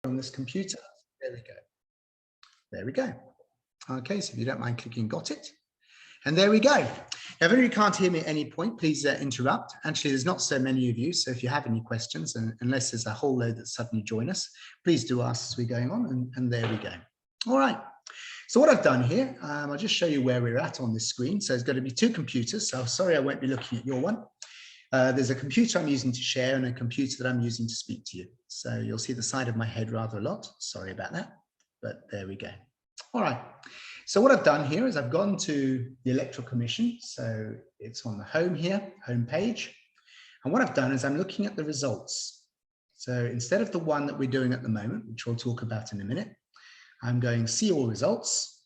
on this computer. There we go. There we go. Okay, so if you don't mind clicking got it. And there we go. Now, if you can't hear me at any point, please interrupt. Actually, there's not so many of you, so if you have any questions, and unless there's a whole load that suddenly join us, please do ask as we're going on, and there we go. All right. So what I've done here, I'll just show you where we're at on this screen. So there's going to be two computers. So sorry, I won't be looking at your one. There's a computer I'm using to share and a computer that I'm using to speak to you. So you'll see the side of my head rather a lot. Sorry about that, but there we go. All right. So what I've done here is I've gone to the Electoral Commission. So it's on the home here, home page. And what I've done is I'm looking at the results. So instead of the one that we're doing at the moment, which we'll talk about in a minute, I'm going see all results.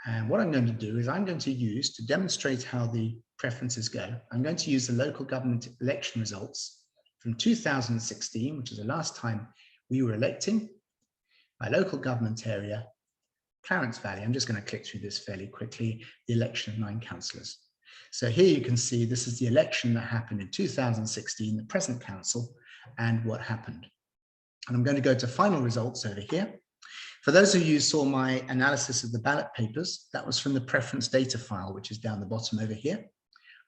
And what I'm going to do is I'm going to use to demonstrate how the preferences go. I'm going to use the local government election results from 2016, which is the last time we were electing, my local government area, Clarence Valley. I'm just going to click through this fairly quickly, the election of 9 councillors. So here you can see this is the election that happened in 2016, the present council, and what happened. And I'm going to go to final results over here. For those of you who saw my analysis of the ballot papers, that was from the preference data file, which is down the bottom over here.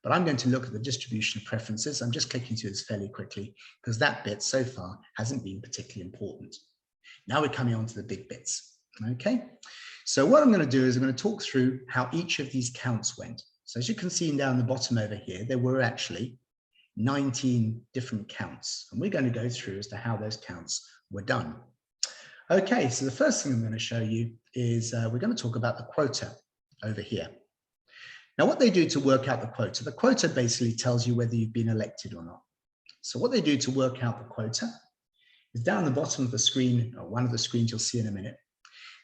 But I'm going to look at the distribution of preferences. I'm just clicking through this fairly quickly because that bit so far hasn't been particularly important. Now we're coming on to the big bits. Okay, so what I'm going to do is I'm going to talk through how each of these counts went. So as you can see down the bottom over here, there were actually 19 different counts, and we're going to go through as to how those counts were done. Okay, so the first thing I'm going to show you is we're going to talk about the quota over here. Now, what they do to work out the quota basically tells you whether you've been elected or not. So what they do to work out the quota is down the bottom of the screen, or one of the screens you'll see in a minute.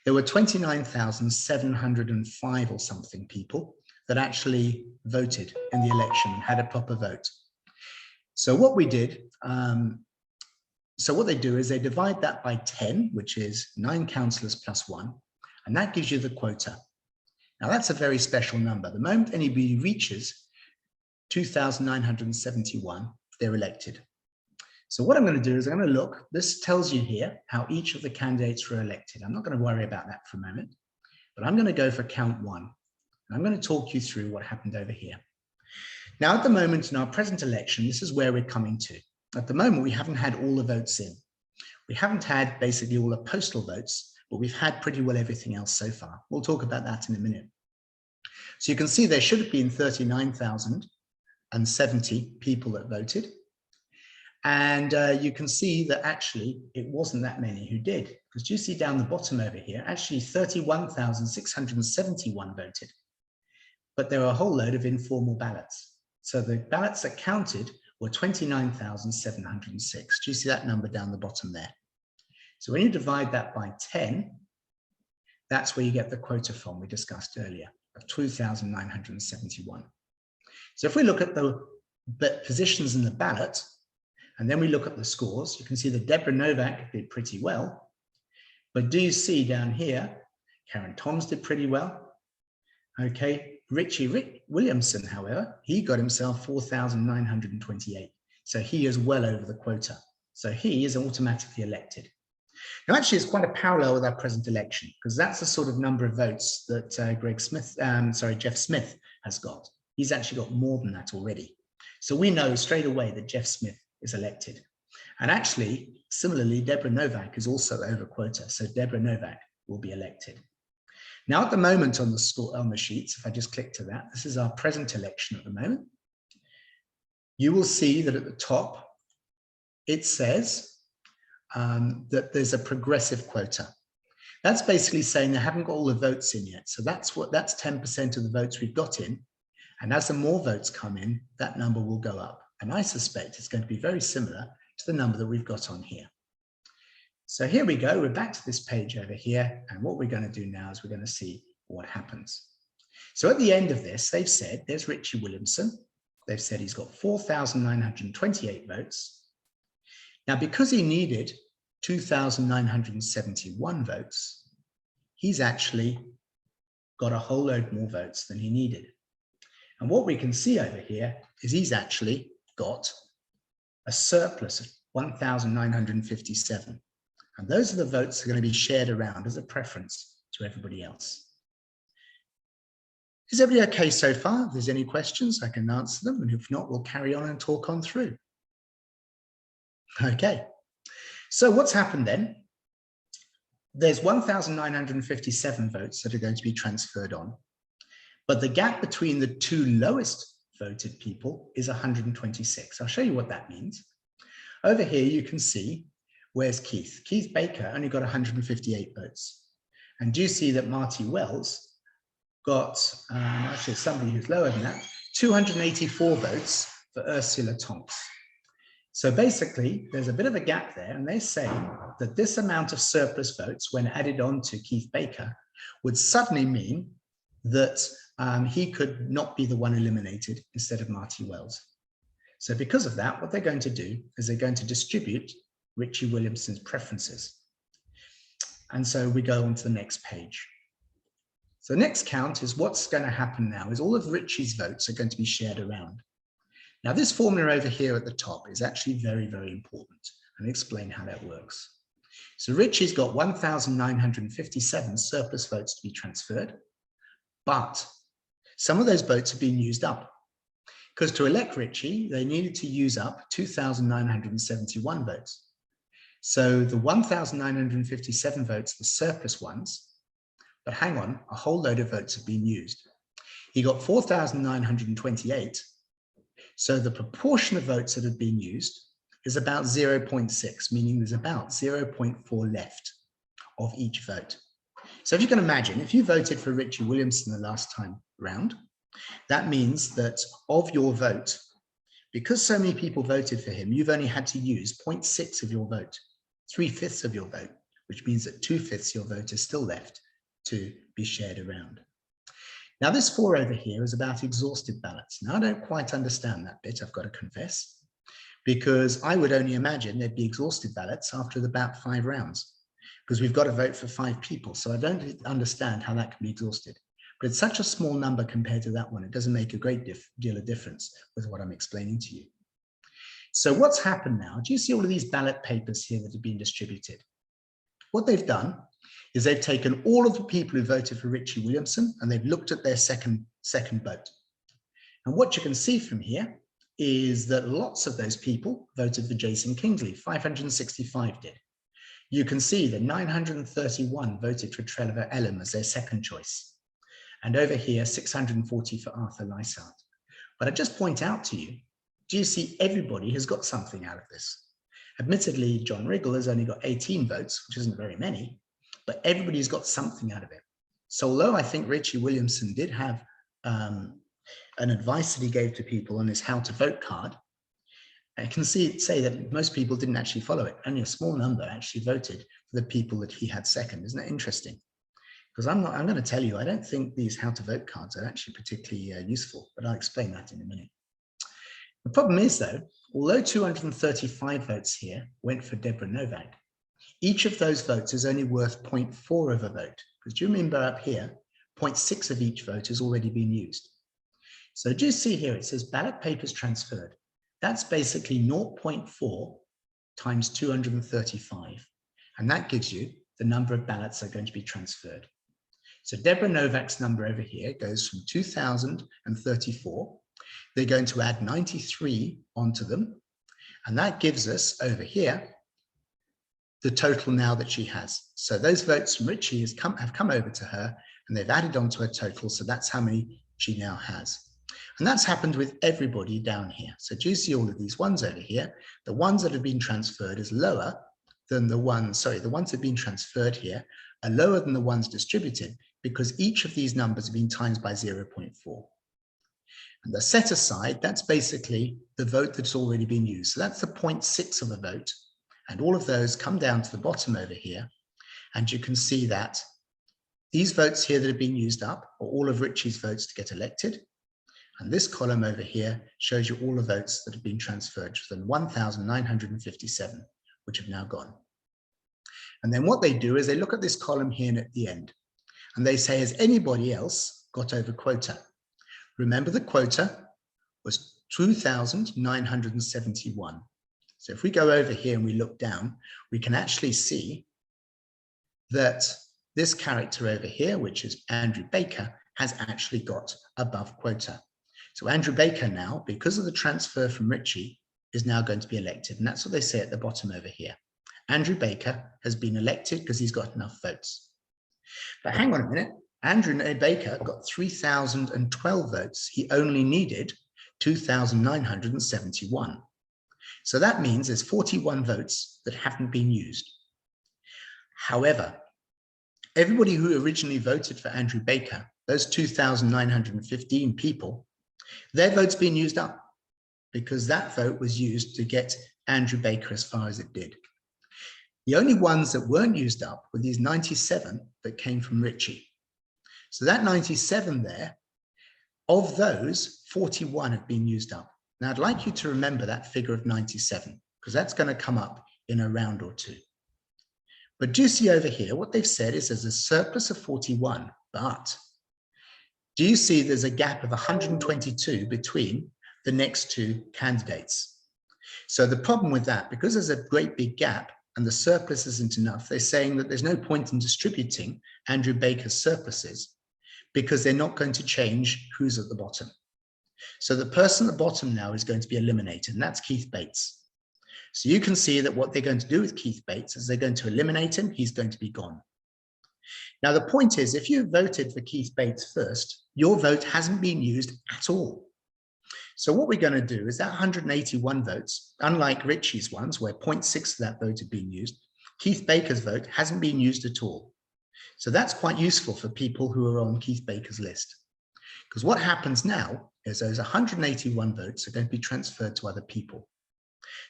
There were 29,705 or something people that actually voted in the election and had a proper vote. So what we did, so what they do is they divide that by 10, which is 9 councillors plus 1, and that gives you the quota. Now that's a very special number. The moment anybody reaches 2,971, they're elected. So what I'm going to do is I'm going to look, this tells you here how each of the candidates were elected. I'm not going to worry about that for a moment, but I'm going to go for count 1. And I'm going to talk you through what happened over here. Now, at the moment in our present election, this is where we're coming to. At the moment, we haven't had all the votes in. We haven't had basically all the postal votes, but we've had pretty well everything else so far. We'll talk about that in a minute. So you can see there should have been 39,070 people that voted. And you can see that actually it wasn't that many who did, because you see down the bottom over here, actually 31,671 voted, but there were a whole load of informal ballots. So the ballots that counted were 29,706. Do you see that number down the bottom there? So when you divide that by 10, that's where you get the quota from we discussed earlier, of 2,971. So if we look at the positions in the ballot, and then we look at the scores, you can see that Deborah Novak did pretty well. But do you see down here, Karen Toms did pretty well. Okay, Richie Williamson, however, he got himself 4,928. So he is well over the quota. So he is automatically elected. Now, actually, it's quite a parallel with our present election, because that's the sort of number of votes that Jeff Smith has got. He's actually got more than that already. So we know straight away that Jeff Smith is elected. And actually, similarly, Deborah Novak is also over quota. So Deborah Novak will be elected. Now, at the moment on the sheets, if I just click to that, this is our present election at the moment. You will see that at the top, it says that there's a progressive quota. That's basically saying they haven't got all the votes in yet. So that's 10% of the votes we've got in. And as the more votes come in, that number will go up. And I suspect it's going to be very similar to the number that we've got on here. So here we go, we're back to this page over here. And what we're going to do now is we're going to see what happens. So at the end of this, they've said, there's Richie Williamson. They've said he's got 4,928 votes. Now, because he needed 2,971 votes, he's actually got a whole load more votes than he needed. And what we can see over here is he's actually got a surplus of 1,957. And those are the votes that are going to be shared around as a preference to everybody else. Is everybody okay so far? If there's any questions, I can answer them. And if not, we'll carry on and talk on through. Okay. So what's happened then? There's 1,957 votes that are going to be transferred on. But the gap between the two lowest voted people is 126. I'll show you what that means. Over here, you can see, where's Keith? Keith Baker only got 158 votes. And do you see that Marty Wells got, actually somebody who's lower than that, 284 votes for Ursula Tonks. So basically, there's a bit of a gap there, and they say that this amount of surplus votes, when added on to Keith Baker, would suddenly mean that he could not be the one eliminated instead of Marty Wells. So because of that, what they're going to do is they're going to distribute Richie Williamson's preferences. And so we go on to the next page. So the next count is what's going to happen now is all of Richie's votes are going to be shared around. Now this formula over here at the top is actually very, very important. I'll explain how that works. So Richie's got 1,957 surplus votes to be transferred, but some of those votes have been used up. Because to elect Richie, they needed to use up 2,971 votes. So the 1,957 votes, the surplus ones, but hang on, a whole load of votes have been used. He got 4,928. So the proportion of votes that have been used is about 0.6, meaning there's about 0.4 left of each vote. So if you can imagine, if you voted for Richie Williamson the last time round, that means that of your vote, because so many people voted for him, you've only had to use 0.6 of your vote, 3/5 of your vote, which means that 2/5 of your vote is still left to be shared around. Now this 4 over here is about exhausted ballots. Now I don't quite understand that bit, I've got to confess, because I would only imagine there'd be exhausted ballots after about 5 rounds, because we've got to vote for 5 people. So I don't understand how that can be exhausted. But it's such a small number compared to that one, it doesn't make a great deal of difference with what I'm explaining to you. So what's happened now? Do you see all of these ballot papers here that have been distributed? What they've done is they've taken all of the people who voted for Richie Williamson and they've looked at their second vote. And what you can see from here is that lots of those people voted for Jason Kingsley, 565 did. You can see that 931 voted for Trevor Ellum as their second choice. And over here, 640 for Arthur Lysart. But I just point out to you, do you see everybody has got something out of this? Admittedly, John Riggle has only got 18 votes, which isn't very many, but everybody's got something out of it. So although I think Richie Williamson did have an advice that he gave to people on his how to vote card, I can say that most people didn't actually follow it. Only a small number actually voted for the people that he had second. Isn't that interesting? Because I'm going to tell you, I don't think these how to vote cards are actually particularly useful, but I'll explain that in a minute. The problem is though, although 235 votes here went for Deborah Novak, each of those votes is only worth 0.4 of a vote. Because do you remember up here, 0.6 of each vote has already been used. So do you see here, it says ballot papers transferred. That's basically 0.4 times 235. And that gives you the number of ballots that are going to be transferred. So Deborah Novak's number over here goes from 2,034. They're going to add 93 onto them. And that gives us over here the total now that she has. So those votes from Richie have come over to her and they've added onto her total. So that's how many she now has. And that's happened with everybody down here. So do you see all of these ones over here? The ones that have been transferred is lower than the ones, the ones that have been transferred here are lower than the ones distributed because each of these numbers have been times by 0.4. And the set aside, that's basically the vote that's already been used. So that's the 0.6 of a vote. And all of those come down to the bottom over here. And you can see that these votes here that have been used up are all of Richie's votes to get elected. And this column over here shows you all the votes that have been transferred, than 1,957, which have now gone. And then what they do is they look at this column here at the end, and they say, has anybody else got over quota? Remember the quota was 2,971. So if we go over here and we look down, we can actually see that this character over here, which is Andrew Baker, has actually got above quota. So Andrew Baker now, because of the transfer from Ritchie, is now going to be elected. And that's what they say at the bottom over here. Andrew Baker has been elected because he's got enough votes. But hang on a minute. Andrew Baker got 3,012 votes. He only needed 2,971. So that means there's 41 votes that haven't been used. However, everybody who originally voted for Andrew Baker, those 2,915 people, their vote's been used up because that vote was used to get Andrew Baker as far as it did. The only ones that weren't used up were these 97 that came from Ritchie. So that 97 there, of those, 41 have been used up. Now I'd like you to remember that figure of 97 because that's going to come up in a round or two. But do you see over here, what they've said is there's a surplus of 41, but do you see there's a gap of 122 between the next two candidates? So the problem with that, because there's a great big gap and the surplus isn't enough, they're saying that there's no point in distributing Andrew Baker's surpluses because they're not going to change who's at the bottom. So the person at the bottom now is going to be eliminated, and that's Keith Bates. So you can see that what they're going to do with Keith Bates is they're going to eliminate him. He's going to be gone. Now, the point is, if you voted for Keith Bates first, your vote hasn't been used at all. So what we're going to do is that 181 votes, unlike Ritchie's ones, where 0.6 of that vote had been used, Keith Baker's vote hasn't been used at all. So that's quite useful for people who are on Keith Baker's list. Because what happens now is those 181 votes are going to be transferred to other people.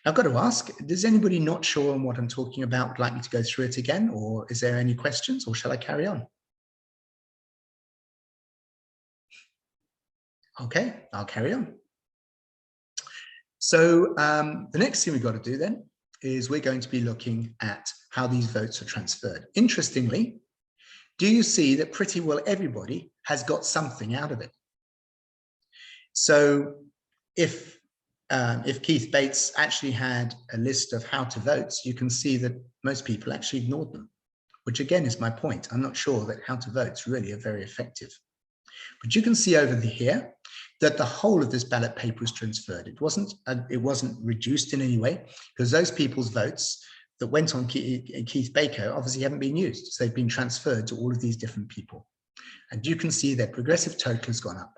Now, I've got to ask, is anybody not sure on what I'm talking about would like me to go through it again, or is there any questions, or shall I carry on? Okay, I'll carry on. So the next thing we've got to do then is we're going to be looking at how these votes are transferred. Interestingly, do you see that pretty well everybody has got something out of it? So if Keith Bates actually had a list of how to vote, you can see that most people actually ignored them, which again is my point. I'm not sure that how to votes really are very effective. But you can see over here that the whole of this ballot paper was transferred. It wasn't reduced in any way because those people's votes that went on Keith Baker obviously haven't been used. So they've been transferred to all of these different people. And you can see their progressive total has gone up.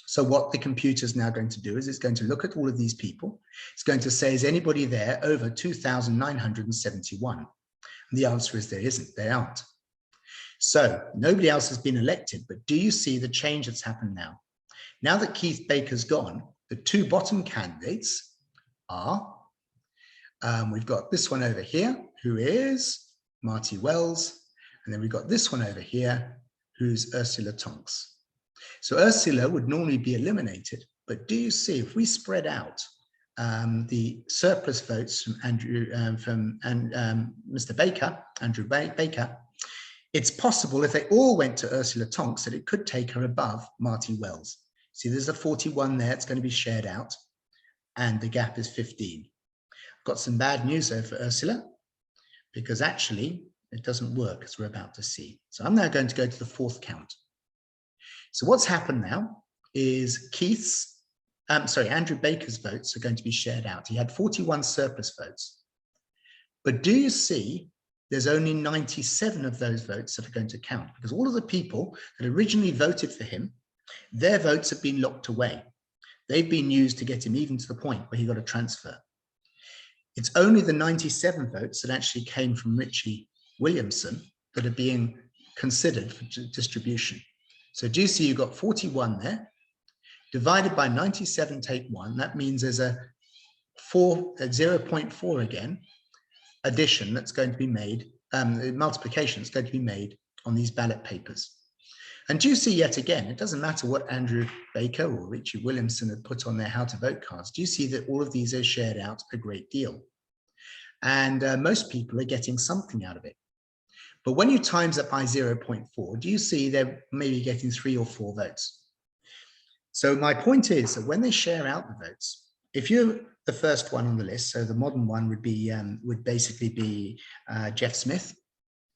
So what the computer is now going to do is it's going to look at all of these people. It's going to say, is anybody there over 2,971? And the answer is there isn't, there aren't. So nobody else has been elected, but do you see the change that's happened now? Now that Keith Baker's gone, the two bottom candidates are, we've got this one over here, who is Marty Wells, and then we've got this one over here, who's Ursula Tonks. So Ursula would normally be eliminated, but do you see if we spread out the surplus votes from Mr. Baker, Andrew Baker, it's possible if they all went to Ursula Tonks that it could take her above Marty Wells. See, there's a 41 there, it's going to be shared out, and the gap is 15. I've got some bad news there for Ursula, because actually it doesn't work as we're about to see. So I'm now going to go to the fourth count. So what's happened now is Andrew Baker's votes are going to be shared out. He had 41 surplus votes. But do you see there's only 97 of those votes that are going to count? Because all of the people that originally voted for him, their votes have been locked away. They've been used to get him even to the point where he got a transfer. It's only the 97 votes that actually came from Ritchie Williamson that are being considered for distribution. So do you see you've got 41 there, divided by 97 take 1, that means there's a 0.4 again, addition that's going to be made, multiplication that's going to be made on these ballot papers. And do you see yet again, it doesn't matter what Andrew Baker or Ritchie Williamson had put on their how to vote cards, do you see that all of these are shared out a great deal? And most people are getting something out of it. But when you times it by 0.4, do you see they're maybe getting 3 or 4 votes? So my point is that when they share out the votes, if you're the first one on the list. So the modern one would be would basically be Jeff Smith.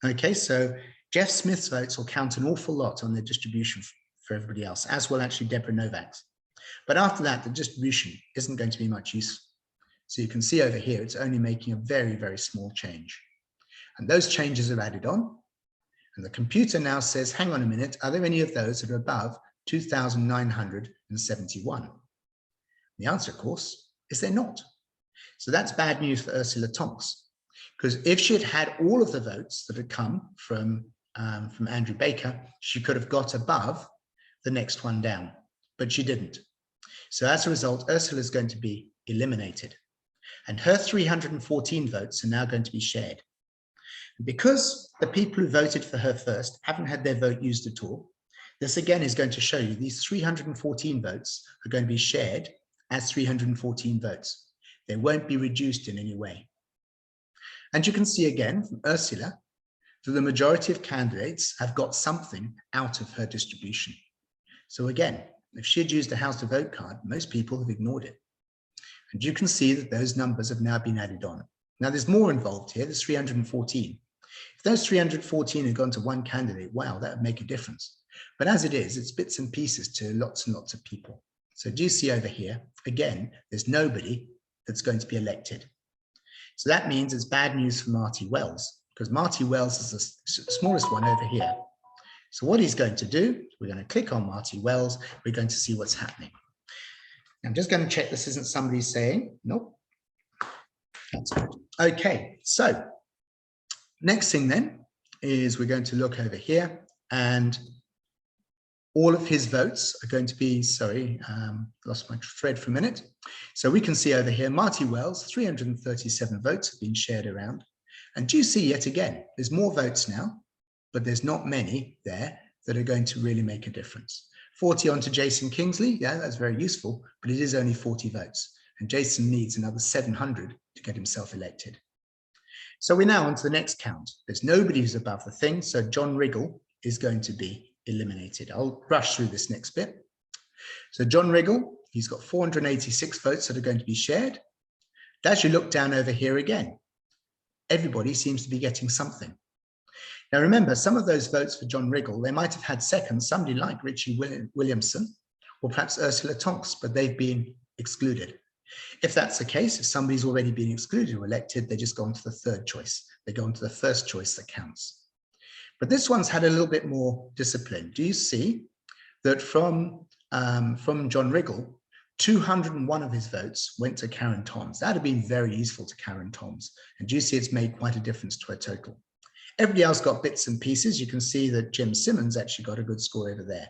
Okay, so Jeff Smith's votes will count an awful lot on the distribution for everybody else, as will actually Deborah Novak's. But after that, the distribution isn't going to be much use. So you can see over here, it's only making a very, very small change. And those changes are added on. And the computer now says, hang on a minute, are there any of those that are above 2,971? The answer, of course, is they're not. So that's bad news for Ursula Tonks, because if she had had all of the votes that had come from Andrew Baker, she could have got above the next one down, but she didn't. So as a result, Ursula is going to be eliminated, and her 314 votes are now going to be shared. Because the people who voted for her first haven't had their vote used at all, this again is going to show you these 314 votes are going to be shared as 314 votes. They won't be reduced in any way. And you can see again from Ursula that the majority of candidates have got something out of her distribution. So again, if she had used a house to vote card, most people have ignored it. And you can see that those numbers have now been added on. Now there's more involved here, there's 314. If those 314 had gone to one candidate, wow, that would make a difference. But as it is, it's bits and pieces to lots and lots of people. So do you see over here, again, there's nobody that's going to be elected. So that means it's bad news for Marty Wells, because Marty Wells is the smallest one over here. So what he's going to do, we're going to click on Marty Wells, we're going to see what's happening. I'm just going to check this isn't somebody saying, nope. That's good. Okay, so next thing then is we're going to look over here, and all of his votes are going to be, sorry, lost my thread for a minute. So we can see over here, Marty Wells, 337 votes have been shared around. And do you see yet again, there's more votes now, but there's not many there that are going to really make a difference. 40 on to Jason Kingsley, yeah, that's very useful, but it is only 40 votes. And Jason needs another 700 to get himself elected. So we're now on to the next count. There's nobody who's above the thing, so John Riggle is going to be eliminated. I'll rush through this next bit. So John Riggle, he's got 486 votes that are going to be shared. But as you look down over here again, everybody seems to be getting something. Now remember, some of those votes for John Riggle, they might have had seconds, somebody like Richie Williamson, or perhaps Ursula Tonks, but they've been excluded. If that's the case, if somebody's already been excluded or elected, they just go on to the third choice. They go on to the first choice that counts. But this one's had a little bit more discipline. Do you see that from John Riggle, 201 of his votes went to Karen Toms? That would have been very useful to Karen Toms. And do you see it's made quite a difference to her total? Everybody else got bits and pieces. You can see that Jim Simmons actually got a good score over there.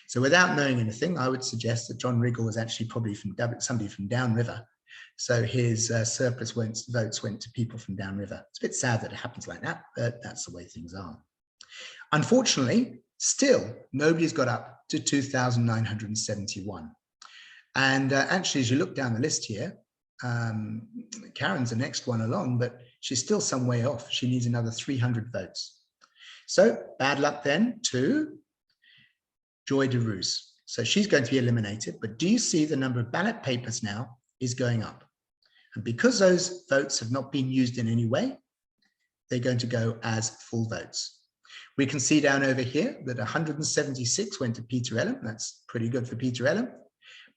So without knowing anything, I would suggest that John Riggle was actually probably from somebody from downriver. So his surplus votes went to people from downriver. It's a bit sad that it happens like that, but that's the way things are. Unfortunately, still, nobody's got up to 2,971. And actually, as you look down the list here, Karen's the next one along, but she's still some way off. She needs another 300 votes. So bad luck then to Joy DeRuse. So she's going to be eliminated, but do you see the number of ballot papers now is going up? And because those votes have not been used in any way, they're going to go as full votes. We can see down over here that 176 went to Peter Ellum. That's pretty good for Peter Ellum.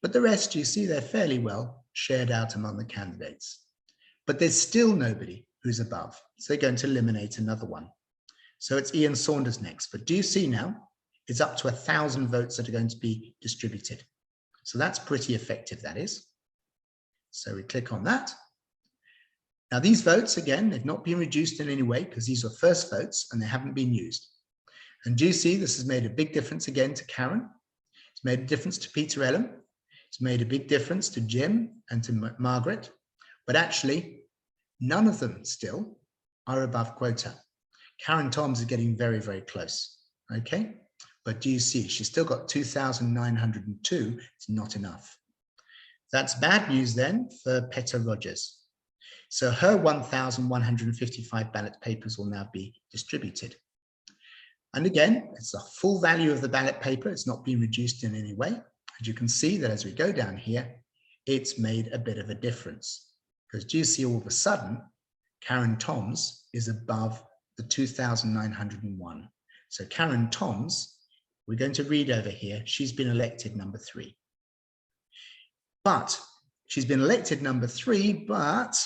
But the rest, you see, they're fairly well shared out among the candidates. But there's still nobody who's above. So they're going to eliminate another one. So it's Ian Saunders next. But do you see now, it's up to 1,000 votes that are going to be distributed. So that's pretty effective, that is. So we click on that. Now these votes, again, they've not been reduced in any way because these were first votes and they haven't been used. And do you see this has made a big difference again to Karen? It's made a difference to Peter Ellum. It's made a big difference to Jim and to Margaret. But actually, none of them still are above quota. Karen Toms is getting very, very close. Okay? But do you see, she's still got 2,902. It's not enough. That's bad news then for Peta Rogers. So her 1,155 ballot papers will now be distributed. And again, it's the full value of the ballot paper. It's not been reduced in any way. And you can see that as we go down here, it's made a bit of a difference. Because do you see all of a sudden, Karen Toms is above the 2,901. So Karen Toms, we're going to read over here, she's been elected number 3. But she's been elected number 3, but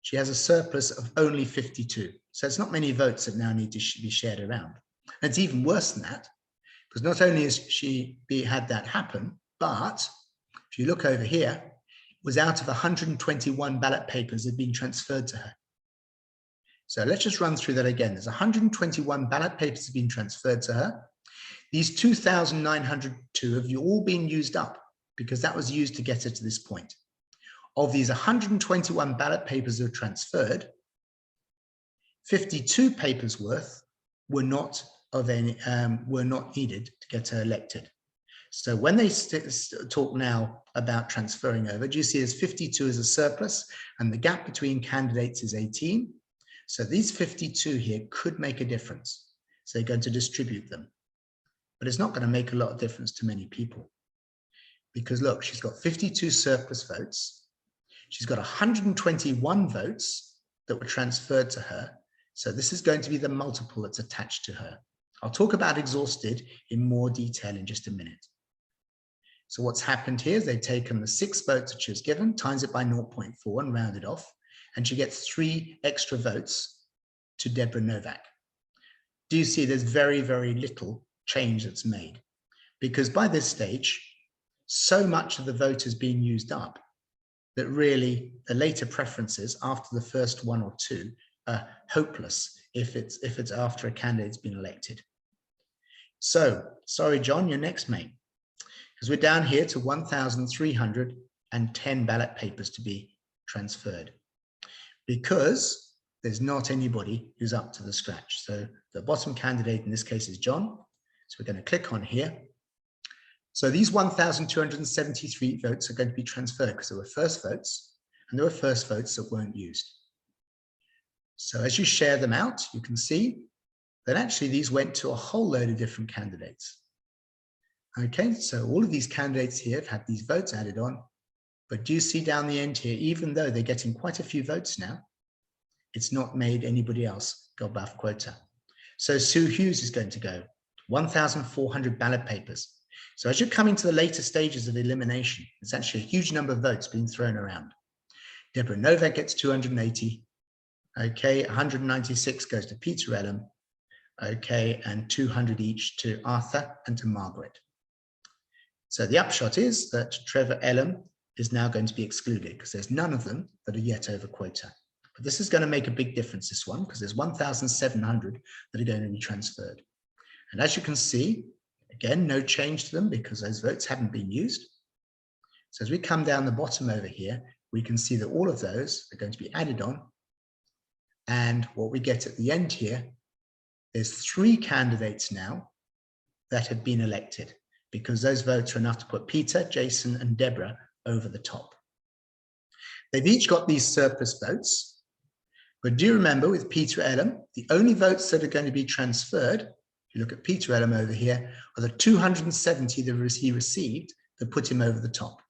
she has a surplus of only 52. So it's not many votes that now need to be shared around. And it's even worse than that, because not only has she had that happen, but if you look over here, it was out of 121 ballot papers that had been transferred to her. So let's just run through that again. There's 121 ballot papers that have been transferred to her. These 2,902 have all been used up because that was used to get her to this point. Of these 121 ballot papers that were transferred, 52 papers worth were not needed to get her elected. So when they talk now about transferring over, do you see there's 52 as a surplus and the gap between candidates is 18. So these 52 here could make a difference. So they're going to distribute them. But it's not going to make a lot of difference to many people. Because look, she's got 52 surplus votes. She's got 121 votes that were transferred to her. So this is going to be the multiple that's attached to her. I'll talk about exhausted in more detail in just a minute. So what's happened here is they've taken the 6 votes that she was given, times it by 0.4 and rounded off, and she gets 3 extra votes to Deborah Novak. Do you see there's very, very little change that's made? Because by this stage, so much of the vote has been used up that really the later preferences after the first 1 or 2 are hopeless if it's after a candidate's been elected. So, sorry, John, you're next, mate. Because we're down here to 1,310 ballot papers to be transferred. Because there's not anybody who's up to the scratch. So the bottom candidate in this case is John. So we're going to click on here. So these 1,273 votes are going to be transferred because there were first votes and there were first votes that weren't used. So as you share them out, you can see that actually these went to a whole load of different candidates. Okay, so all of these candidates here have had these votes added on, but do you see down the end here, even though they're getting quite a few votes now, it's not made anybody else go above quota. So Sue Hughes is going to go 1,400 ballot papers. So as you're coming to the later stages of elimination, it's actually a huge number of votes being thrown around. Deborah Novak gets 280. Okay, 196 goes to Peter Ellum. Okay, and 200 each to Arthur and to Margaret. So the upshot is that Trevor Ellum is now going to be excluded because there's none of them that are yet over quota. But this is going to make a big difference, this one, because there's 1,700 that are going to be transferred. And as you can see, again, no change to them because those votes haven't been used. So as we come down the bottom over here, we can see that all of those are going to be added on. And what we get at the end here, there's 3 candidates now that have been elected because those votes are enough to put Peter, Jason, and Deborah over the top. They've each got these surplus votes, but do you remember with Peter Ellum, the only votes that are going to be transferred, if you look at Peter Ellum over here, are the 270 that he received that put him over the top.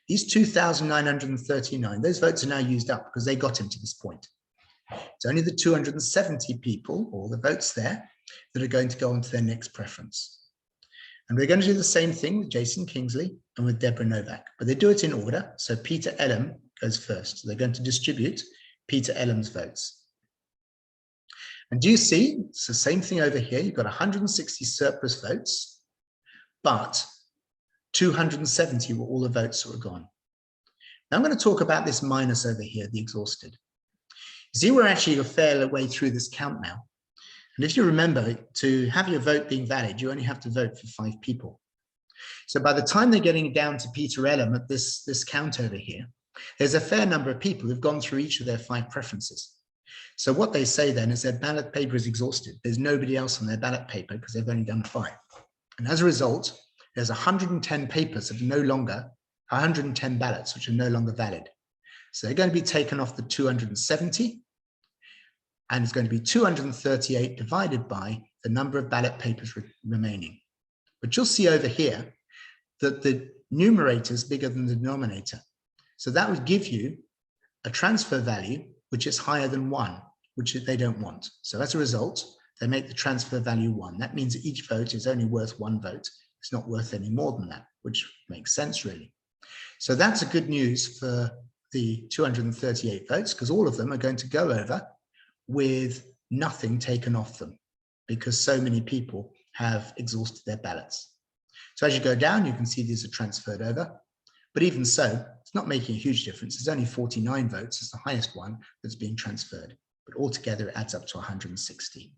These 2,939, those votes are now used up because they got him to this point. It's only the 270 people, or the votes there, that are going to go on to their next preference. And we're going to do the same thing with Jason Kingsley and with Deborah Novak, but they do it in order. So Peter Ellum goes first. So they're going to distribute Peter Ellum's votes. And do you see, it's the same thing over here. You've got 160 surplus votes, but 270 were all the votes that were gone. Now I'm going to talk about this minus over here, the exhausted. See, we're actually a fair way through this count now. And if you remember, to have your vote being valid, you only have to vote for 5 people. So by the time they're getting down to Peter Ellum at this count over here, there's a fair number of people who've gone through each of their 5 preferences. So what they say then is their ballot paper is exhausted. There's nobody else on their ballot paper because they've only done 5. And as a result, there's 110 papers that are no longer, 110 ballots which are no longer valid. So they're going to be taken off the 270, and it's going to be 238 divided by the number of ballot papers remaining. But you'll see over here that the numerator is bigger than the denominator. So that would give you a transfer value which is higher than 1, which they don't want. So as a result, they make the transfer value 1. That means that each vote is only worth 1 vote. It's not worth any more than that, which makes sense, really. So that's a good news for the 238 votes, because all of them are going to go over with nothing taken off them, because so many people have exhausted their ballots. So as you go down, you can see these are transferred over. But even so, it's not making a huge difference. There's only 49 votes as the highest one that's being transferred. But altogether, it adds up to 160.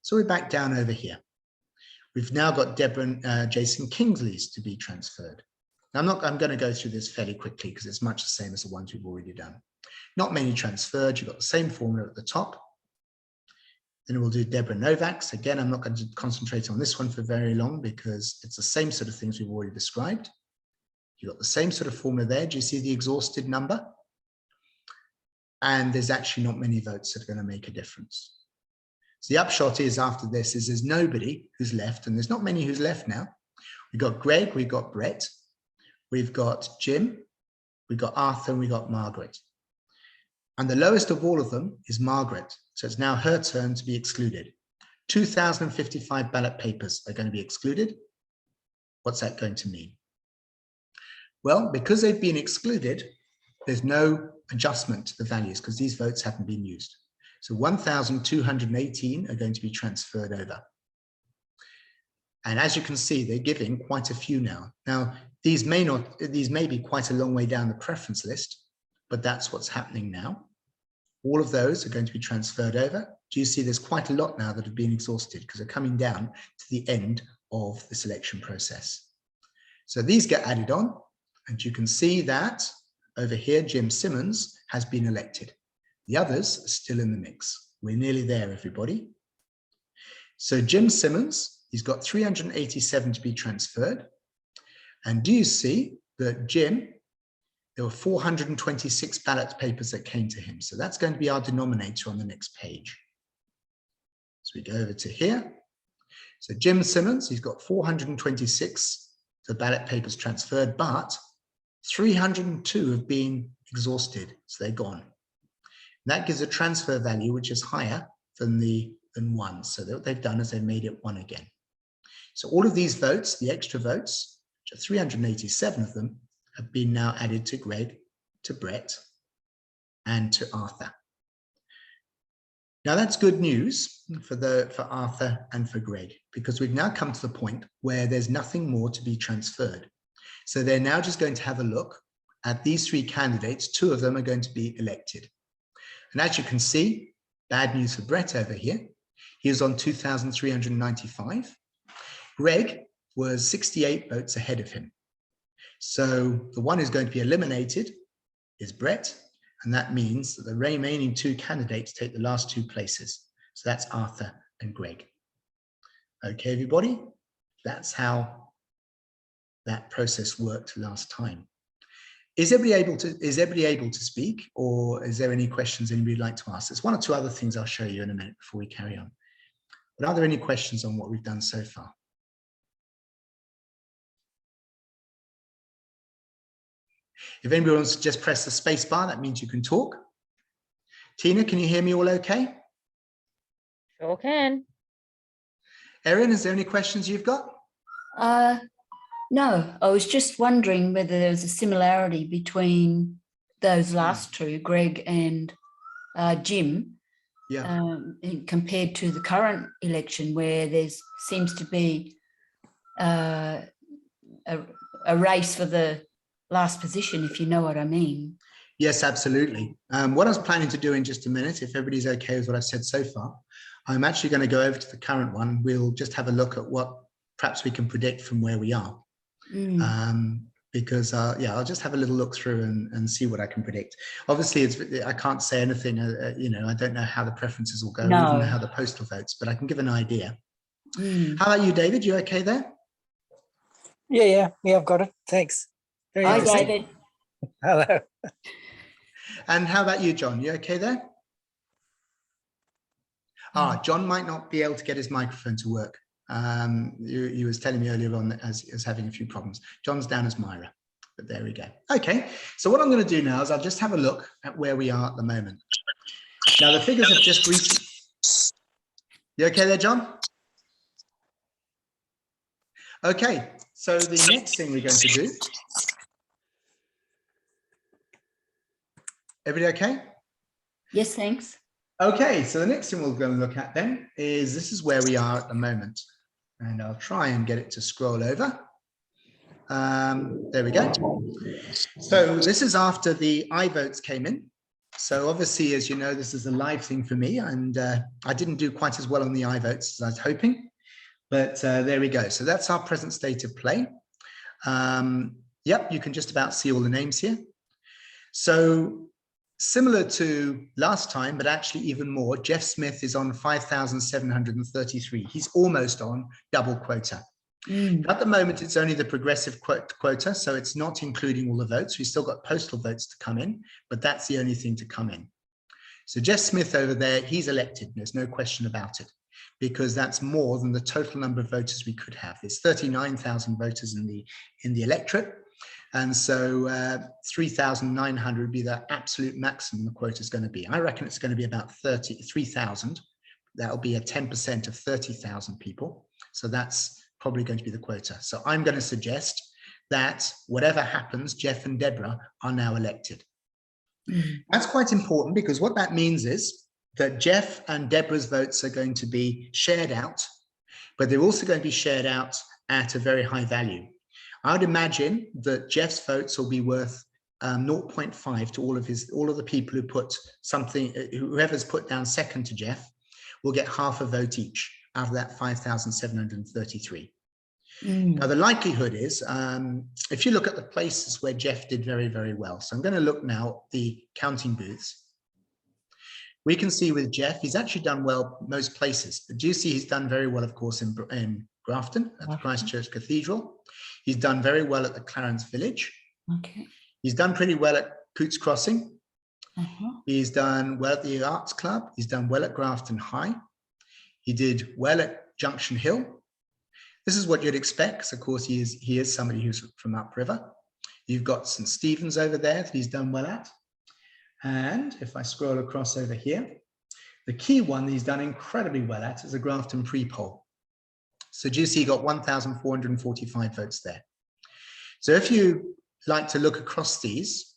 So we're back down over here. We've now got Deborah and Jason Kingsley's to be transferred. Now, I'm going to go through this fairly quickly because it's much the same as the ones we've already done. Not many transferred. You've got the same formula at the top. Then we'll do Deborah Novak's. Again, I'm not going to concentrate on this one for very long because it's the same sort of things we've already described. You've got the same sort of formula there. Do you see the exhausted number? And there's actually not many votes that are going to make a difference. So the upshot is after this is there's nobody who's left, and there's not many who's left now. We've got Greg, we've got Brett, we've got Jim, we've got Arthur, and we've got Margaret. And the lowest of all of them is Margaret. So it's now her turn to be excluded. 2,055 ballot papers are going to be excluded. What's that going to mean? Well, because they've been excluded, there's no adjustment to the values because these votes haven't been used. So 1,218 are going to be transferred over. And as you can see, they're giving quite a few now. Now, these may be quite a long way down the preference list, but that's what's happening now. All of those are going to be transferred over. Do you see there's quite a lot now that have been exhausted because they're coming down to the end of the selection process. So these get added on, and you can see that over here, Jim Simmons has been elected. The others are still in the mix. We're nearly there, everybody. So Jim Simmons, he's got 387 to be transferred. And do you see that Jim, there were 426 ballot papers that came to him. So that's going to be our denominator on the next page. So we go over to here. So Jim Simmons, he's got 426 the ballot papers transferred, but 302 have been exhausted, so they're gone. And that gives a transfer value which is higher than 1. So what they've done is they've made it 1 again. So all of these votes, the extra votes, which are 387 of them, have been now added to Greg, to Brett, and to Arthur. Now that's good news for Arthur and for Greg, because we've now come to the point where there's nothing more to be transferred. So they're now just going to have a look at these 3 candidates. 2 of them are going to be elected. And as you can see, bad news for Brett over here. He was on 2,395. Greg was 68 votes ahead of him. So the one who's going to be eliminated is Brett, and that means that the remaining 2 candidates take the last 2 places. So that's Arthur and Greg. Okay, everybody, that's how that process worked last time. Is everybody able to speak, or is there any questions anybody would like to ask? There's 1 or 2 other things I'll show you in a minute before we carry on. But are there any questions on what we've done so far? If anybody wants to just press the space bar, that means you can talk. Tina, can you hear me all okay? Sure can. Erin, is there any questions you've got? No, I was just wondering whether there was a similarity between those last 2, Greg and Jim, compared to the current election, where there seems to be a race for the last position, if you know what I mean. Yes, absolutely. What I was planning to do in just a minute, if everybody's okay with what I've said so far, I'm actually going to go over to the current one. We'll just have a look at what perhaps we can predict from where we are. Because I'll just have a little look through and see what I can predict. Obviously, I can't say anything, I don't know how the preferences will go, even how the postal votes, but I can give an idea. How about you, David? You okay there? Yeah, I've got it. Thanks. Hi, David. Hello. And how about you, John? You okay there? John might not be able to get his microphone to work. You was telling me earlier on as having a few problems. John's down as Myra, but there we go. Okay, so what I'm going to do now is I'll just have a look at where we are at the moment. Now the figures have just recently. You okay there, John? Okay, so the next thing we're going to do. Everybody okay? Yes, thanks. Okay, so the next thing we're going to look at then is this is where we are at the moment. And I'll try and get it to scroll over. There we go. So this is after the iVotes came in. So obviously, as you know, this is a live thing for me, and I didn't do quite as well on the iVotes as I was hoping. But there we go. So that's our present state of play. Yep, you can just about see all the names here. So similar to last time, but actually even more, Jeff Smith is on 5,733. He's almost on double quota. At the moment, it's only the progressive quota, so it's not including all the votes. We've still got postal votes to come in, but that's the only thing to come in. So Jeff Smith over there, he's elected. There's no question about it, because that's more than the total number of voters we could have. There's 39,000 voters in the electorate. And so 3,900 would be the absolute maximum the quota is going to be. I reckon it's going to be about 3,000. That'll be a 10% of 30,000 people. So that's probably going to be the quota. So I'm going to suggest that whatever happens, Jeff and Deborah are now elected. That's quite important, because what that means is that Jeff and Deborah's votes are going to be shared out, but they're also going to be shared out at a very high value. I would imagine that Jeff's votes will be worth 0.5 to all of the people who put something, whoever's put down second to Jeff will get half a vote each out of that 5,733. Now the likelihood is, if you look at the places where Jeff did very, very well. So I'm going to look now at the counting booths. We can see with Jeff, he's actually done well most places. But do you see he's done very well, of course, in Grafton at the Christchurch Cathedral. He's done very well at the Clarence Village. Okay. He's done pretty well at Coots Crossing. He's done well at the Arts Club. He's done well at Grafton High. He did well at Junction Hill. This is what you'd expect, because of course he is somebody who's from upriver. You've got St. Stephen's over there that he's done well at. And if I scroll across over here, the key one that he's done incredibly well at is the Grafton pre-poll. So do you see he got 1,445 votes there. So if you like to look across these,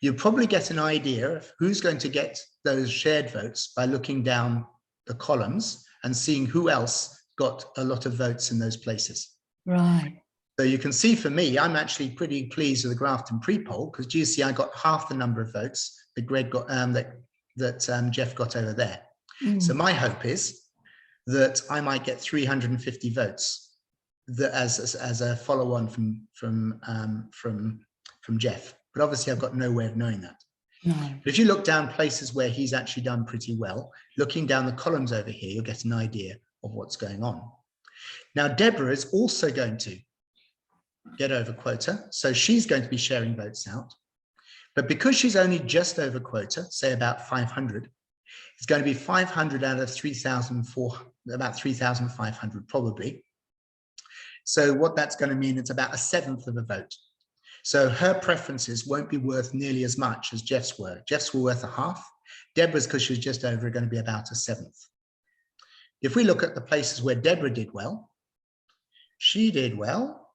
you'll probably get an idea of who's going to get those shared votes by looking down the columns and seeing who else got a lot of votes in those places. Right. So you can see for me, I'm actually pretty pleased with the Grafton pre-poll, because do you see I got half the number of votes that Greg got, that Jeff got over there. So my hope is that I might get 350 votes that as a follow-on from Jeff. But obviously I've got no way of knowing that. No. But if you look down places where he's actually done pretty well, looking down the columns over here, you'll get an idea of what's going on. Now, Deborah is also going to get over quota, so she's going to be sharing votes out. But because she's only just over quota, say about 500, it's going to be 500 out of 3,400, about 3,500 probably. So what that's going to mean, it's about 1/7 of a vote. So her preferences won't be worth nearly as much as Jeff's were. Jeff's were worth 1/2. Deborah's, because she was just over, are going to be about 1/7. If we look at the places where Deborah did well, she did well,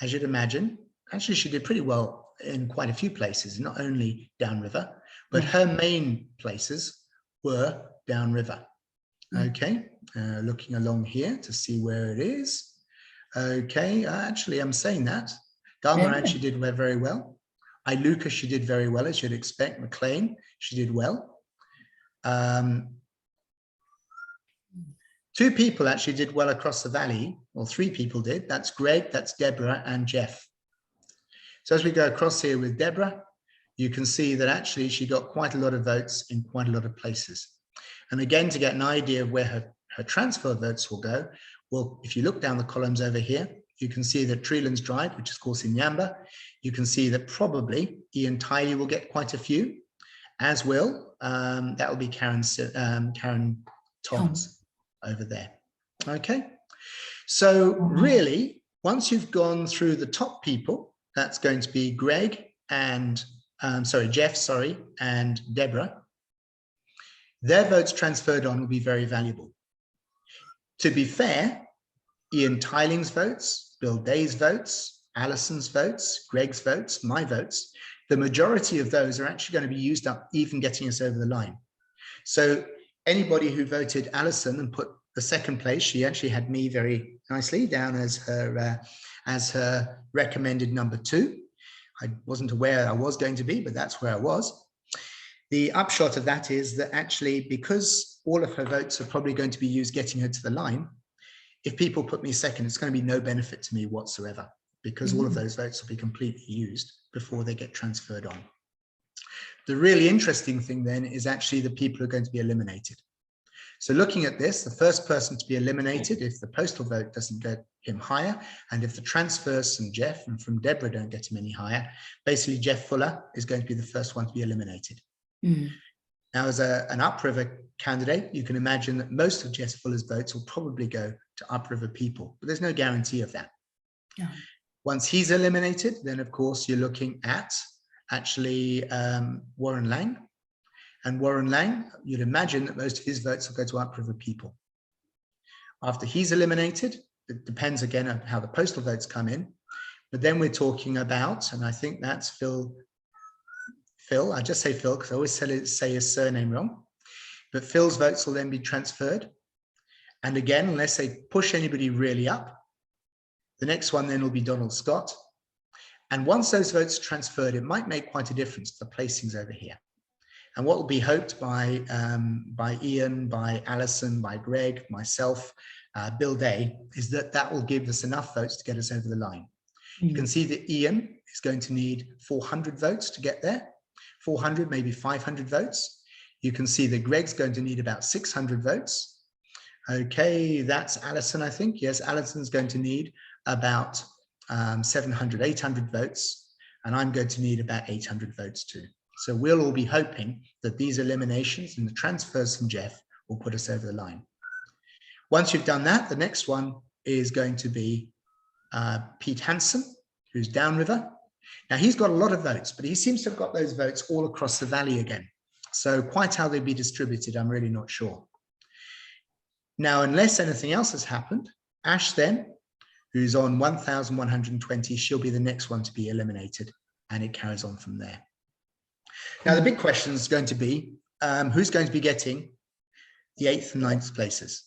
as you'd imagine. Actually, she did pretty well in quite a few places, not only downriver, but her main places were downriver. Okay, looking along here to see where it is. Okay, actually, I'm saying that. Dharma actually did very well. Iluka, she did very well, as you'd expect. McLean, she did well. 2 people actually did well across the valley, or 3 people did. That's Greg, that's Deborah, and Jeff. So as we go across here with Deborah, you can see that actually she got quite a lot of votes in quite a lot of places. And again, to get an idea of where her transfer votes will go, well, if you look down the columns over here, you can see that Treelands Drive, which is of course in Yamba, you can see that probably Ian Tiley will get quite a few, as will, that will be Karen Toms over there. Okay, So really, once you've gone through the top people, that's going to be Greg and, Jeff, and Deborah. Their votes transferred on will be very valuable. To be fair, Ian Tiling's votes, Bill Day's votes, Alison's votes, Greg's votes, my votes, the majority of those are actually going to be used up, even getting us over the line. So anybody who voted Alison and put the second place, she actually had me very nicely down as her recommended number 2. I wasn't aware I was going to be, but that's where I was. The upshot of that is that actually, because all of her votes are probably going to be used getting her to the line, if people put me second, it's going to be no benefit to me whatsoever, because all of those votes will be completely used before they get transferred on. The really interesting thing then is actually the people who are going to be eliminated. So looking at this, the first person to be eliminated, if the postal vote doesn't get him higher, and if the transfers from Jeff and from Deborah don't get him any higher, basically Jeff Fuller is going to be the first one to be eliminated. Now, as an upriver candidate, you can imagine that most of Jeff Fuller's votes will probably go to upriver people, but there's no guarantee of that. Yeah. Once he's eliminated, then of course you're looking at actually Warren Lang. And Warren Lang, you'd imagine that most of his votes will go to upriver people. After he's eliminated, it depends again on how the postal votes come in, but then we're talking about, and I think that's Phil, I just say Phil because I always say his surname wrong, but Phil's votes will then be transferred. And again, unless they push anybody really up, the next one then will be Donald Scott. And once those votes are transferred, it might make quite a difference to the placings over here. And what will be hoped by Ian, by Alison, by Greg, myself, Bill Day, is that that will give us enough votes to get us over the line. You can see that Ian is going to need 400 votes to get there, 400, maybe 500 votes. You can see that Greg's going to need about 600 votes. Okay, that's Alison, I think. Yes, Alison's going to need about 700, 800 votes, and I'm going to need about 800 votes too. So we'll all be hoping that these eliminations and the transfers from Jeff will put us over the line. Once you've done that, the next one is going to be Pete Hansen, who's downriver. Now he's got a lot of votes, but he seems to have got those votes all across the valley again. So quite how they'd be distributed, I'm really not sure. Now, unless anything else has happened, Ash then, who's on 1,120, she'll be the next one to be eliminated, and it carries on from there. Now, the big question is going to be, who's going to be getting the 8th and 9th places?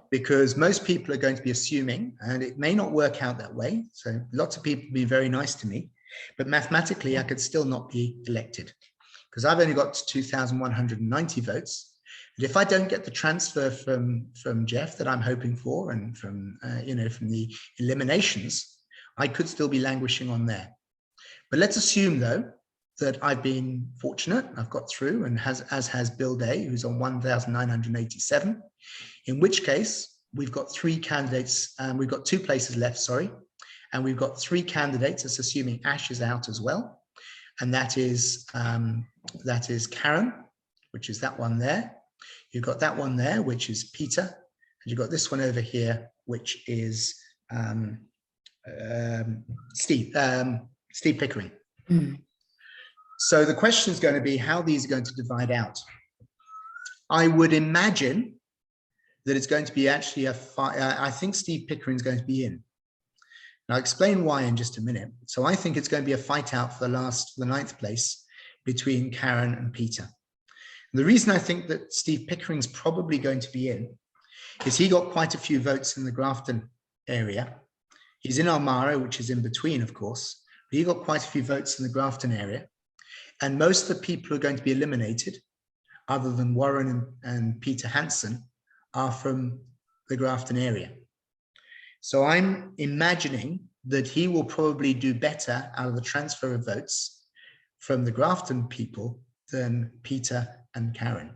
Because most people are going to be assuming, and it may not work out that way, so lots of people be very nice to me, but mathematically I could still not be elected because I've only got 2,190 votes. And if I don't get the transfer from Jeff that I'm hoping for, and from from the eliminations, I could still be languishing on there. But let's assume though that I've been fortunate, I've got through, and as has Bill Day, who's on 1,987, in which case we've got 3 candidates, we've got 2 places left, sorry, and we've got 3 candidates, that's assuming Ash is out as well, and that is Karen, which is that one there. You've got that one there, which is Peter, and you've got this one over here, which is Steve Pickering. So the question is going to be how these are going to divide out. I would imagine that it's going to be actually a fight. I think Steve Pickering is going to be in. And I'll explain why in just a minute. So I think it's going to be a fight out for the 9th place between Karen and Peter. And the reason I think that Steve Pickering's probably going to be in is he got quite a few votes in the Grafton area. He's in Armara, which is in between, of course, but he got quite a few votes in the Grafton area. And most of the people who are going to be eliminated, other than Warren and Peter Hansen, are from the Grafton area. So I'm imagining that he will probably do better out of the transfer of votes from the Grafton people than Peter and Karen.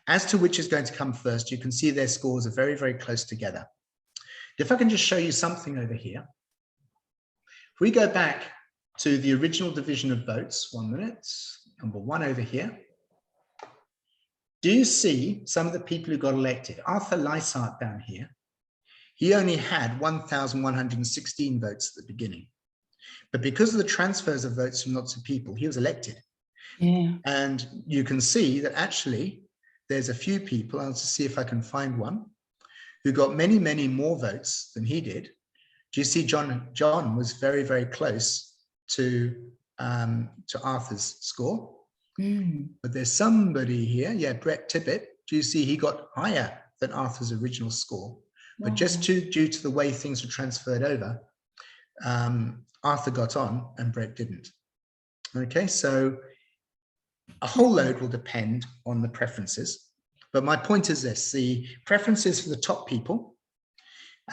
As to which is going to come first, you can see their scores are very, very close together. If I can just show you something over here. If we go back to the original division of votes, 1 minute, number 1 over here. Do you see some of the people who got elected? Arthur Lysart down here. he only had 1,116 votes at the beginning. But because of the transfers of votes from lots of people, he was elected. Yeah. And you can see that actually there's a few people, I'll just see if I can find one, who got many, many more votes than he did. Do you see John was very, very close to Arthur's score? Mm. But there's somebody here, yeah, Brett Tippett. Do you see he got higher than Arthur's original score? But just due to the way things were transferred over, Arthur got on and Brett didn't. Okay, so a whole load will depend on the preferences. But my point is this, the preferences for the top people,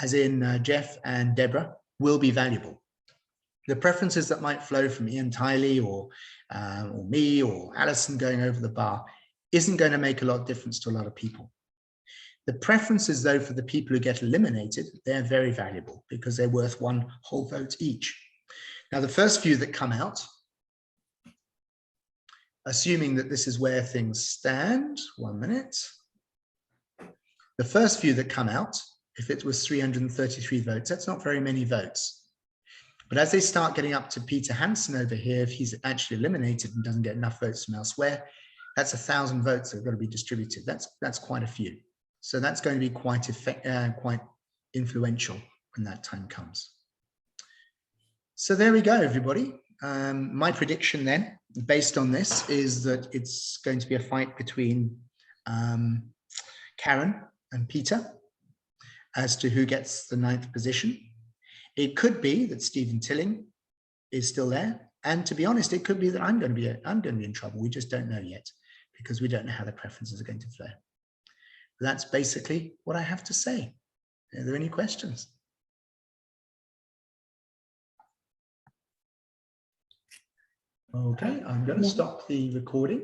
as in Jeff and Deborah, will be valuable. The preferences that might flow from Ian Tiley or me or Alison going over the bar isn't going to make a lot of difference to a lot of people. The preferences, though, for the people who get eliminated, they're very valuable because they're worth one whole vote each. Now, the first few that come out, assuming that this is where things stand, 1 minute. The first few that come out, if it was 333 votes, that's not very many votes. But as they start getting up to Peter Hansen over here, if he's actually eliminated and doesn't get enough votes from elsewhere, that's 1,000 votes that have got to be distributed. That's quite a few. So that's going to be quite influential when that time comes. So there we go, everybody. My prediction then, based on this, is that it's going to be a fight between Karen and Peter as to who gets the 9th position. It could be that Stephen Tilling is still there, and to be honest, it could be that I'm going to be in trouble. We just don't know yet because we don't know how the preferences are going to flow. That's basically what I have to say. Are there any questions? Okay, I'm going to stop the recording.